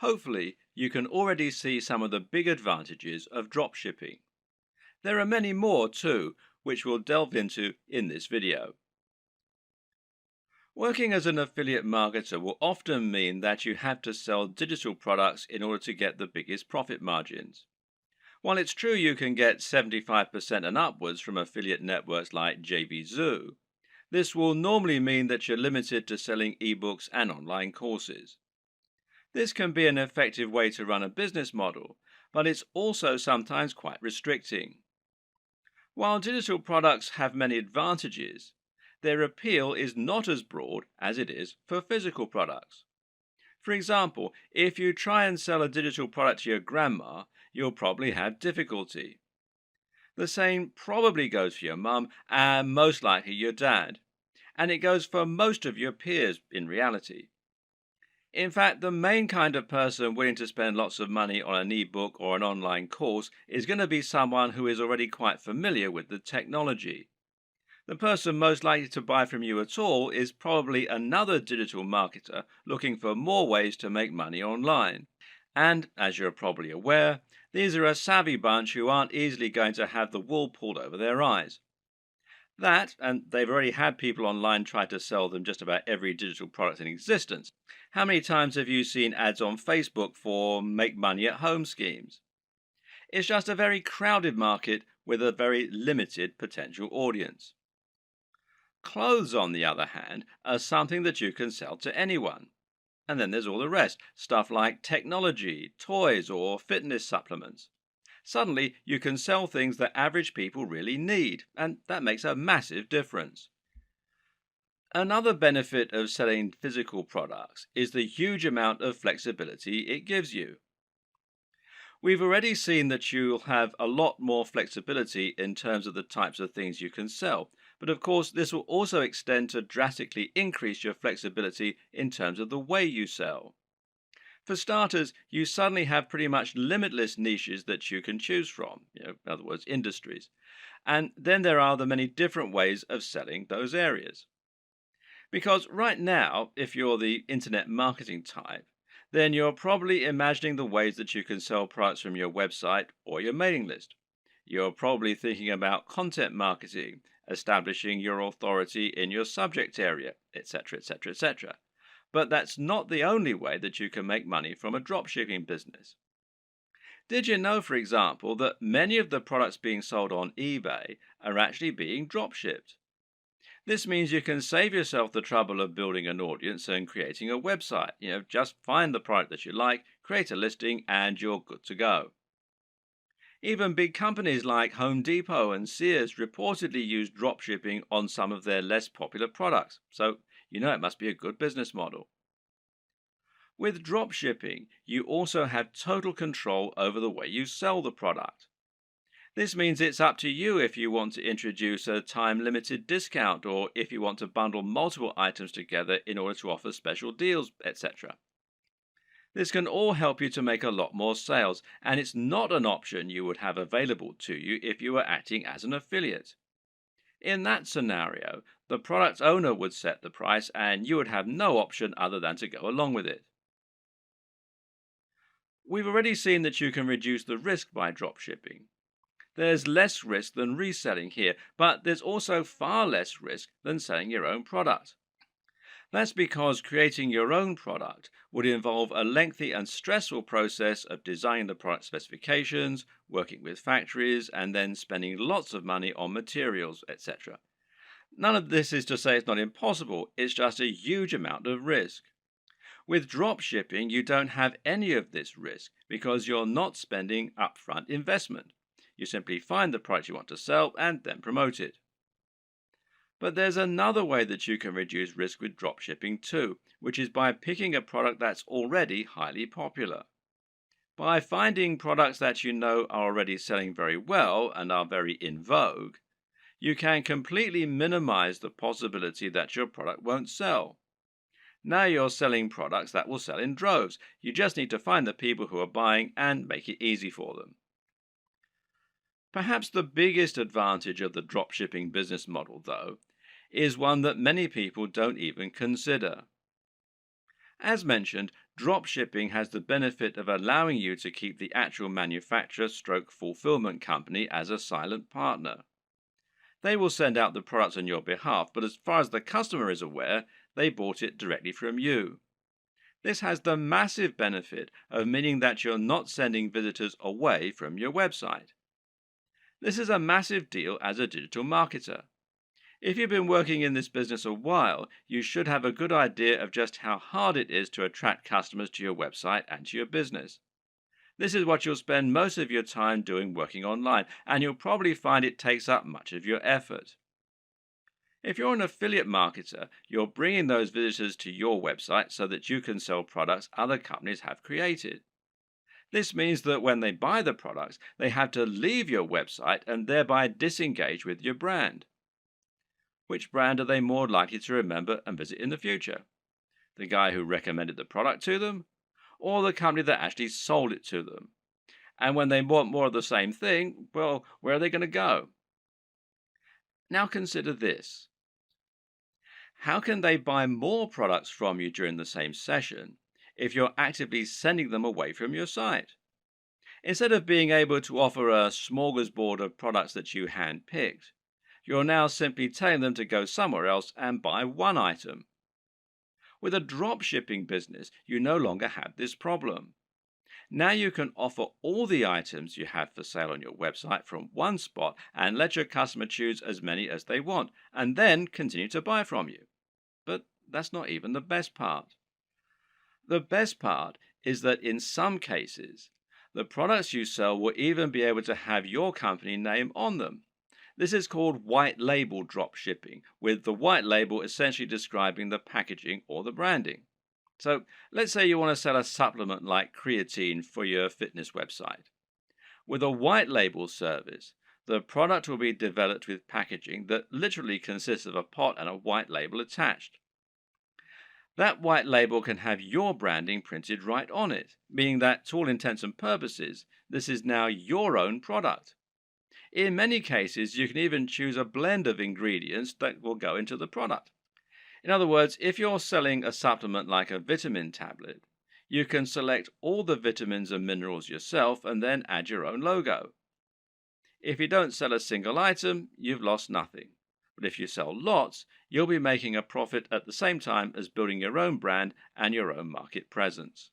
Hopefully, you can already see some of the big advantages of dropshipping. There are many more too, which we'll delve into in this video. Working as an affiliate marketer will often mean that you have to sell digital products in order to get the biggest profit margins. While it's true you can get 75% and upwards from affiliate networks like JVZoo, this will normally mean that you're limited to selling ebooks and online courses. This can be an effective way to run a business model, but it's also sometimes quite restricting. While digital products have many advantages, their appeal is not as broad as it is for physical products. For example, if you try and sell a digital product to your grandma, you'll probably have difficulty. The same probably goes for your mum and most likely your dad, and it goes for most of your peers in reality. In fact, the main kind of person willing to spend lots of money on an ebook or an online course is going to be someone who is already quite familiar with the technology. The person most likely to buy from you at all is probably another digital marketer looking for more ways to make money online. And, as you're probably aware, these are a savvy bunch who aren't easily going to have the wool pulled over their eyes. That, and they've already had people online try to sell them just about every digital product in existence. How many times have you seen ads on Facebook for make money at home schemes? It's just a very crowded market with a very limited potential audience. Clothes, on the other hand, are something that you can sell to anyone. And then there's all the rest, stuff like technology, toys, or fitness supplements. Suddenly, you can sell things that average people really need, and that makes a massive difference. Another benefit of selling physical products is the huge amount of flexibility it gives you. We've already seen that you'll have a lot more flexibility in terms of the types of things you can sell, but of course, this will also extend to drastically increase your flexibility in terms of the way you sell. For starters, you suddenly have pretty much limitless niches that you can choose from, in other words, industries. And then there are the many different ways of selling those areas. Because right now, if you're the internet marketing type, then you're probably imagining the ways that you can sell products from your website or your mailing list. You're probably thinking about content marketing, establishing your authority in your subject area, etc., etc., etc. But that's not the only way that you can make money from a dropshipping business. Did you know, for example, that many of the products being sold on eBay are actually being dropshipped? This means you can save yourself the trouble of building an audience and creating a website. Just find the product that you like, create a listing, and you're good to go. Even big companies like Home Depot and Sears reportedly use dropshipping on some of their less popular products, so it must be a good business model. With dropshipping, you also have total control over the way you sell the product. This means it's up to you if you want to introduce a time-limited discount or if you want to bundle multiple items together in order to offer special deals, etc. This can all help you to make a lot more sales, and it's not an option you would have available to you if you were acting as an affiliate. In that scenario, the product owner would set the price and you would have no option other than to go along with it. We've already seen that you can reduce the risk by dropshipping. There's less risk than reselling here, but there's also far less risk than selling your own product. That's because creating your own product would involve a lengthy and stressful process of designing the product specifications, working with factories, and then spending lots of money on materials, etc. None of this is to say it's not impossible, it's just a huge amount of risk. With dropshipping, you don't have any of this risk because you're not spending upfront investment. You simply find the product you want to sell and then promote it. But there's another way that you can reduce risk with dropshipping too, which is by picking a product that's already highly popular. By finding products that you know are already selling very well and are very in vogue, you can completely minimize the possibility that your product won't sell. Now you're selling products that will sell in droves. You just need to find the people who are buying and make it easy for them. Perhaps the biggest advantage of the dropshipping business model, though, is one that many people don't even consider. As mentioned, Dropshipping has the benefit of allowing you to keep the actual manufacturer stroke fulfillment company as a silent partner. They will send out the products on your behalf, but as far as the customer is aware, they bought it directly from you. This has the massive benefit of meaning that you're not sending visitors away from your website. This is a massive deal as a digital marketer. If you've been working in this business a while, you should have a good idea of just how hard it is to attract customers to your website and to your business. This is what you'll spend most of your time doing working online, and you'll probably find it takes up much of your effort. If you're an affiliate marketer, you're bringing those visitors to your website so that you can sell products other companies have created. This means that when they buy the products, they have to leave your website and thereby disengage with your brand. Which brand are they more likely to remember and visit in the future? The guy who recommended the product to them, or the company that actually sold it to them? And when they want more of the same thing, well, where are they going to go? Now consider this. How can they buy more products from you during the same session if you're actively sending them away from your site? Instead of being able to offer a smorgasbord of products that you hand-picked, you're now simply telling them to go somewhere else and buy one item. With a drop shipping business, you no longer have this problem. Now you can offer all the items you have for sale on your website from one spot and let your customer choose as many as they want, and then continue to buy from you. But that's not even the best part. The best part is that in some cases, the products you sell will even be able to have your company name on them. This is called white label drop shipping, with the white label essentially describing the packaging or the branding. So let's say you want to sell a supplement like creatine for your fitness website. With a white label service, the product will be developed with packaging that literally consists of a pot and a white label attached. That white label can have your branding printed right on it, meaning that to all intents and purposes, this is now your own product. In many cases, you can even choose a blend of ingredients that will go into the product. In other words, if you're selling a supplement like a vitamin tablet, you can select all the vitamins and minerals yourself and then add your own logo. If you don't sell a single item, you've lost nothing. But if you sell lots, you'll be making a profit at the same time as building your own brand and your own market presence.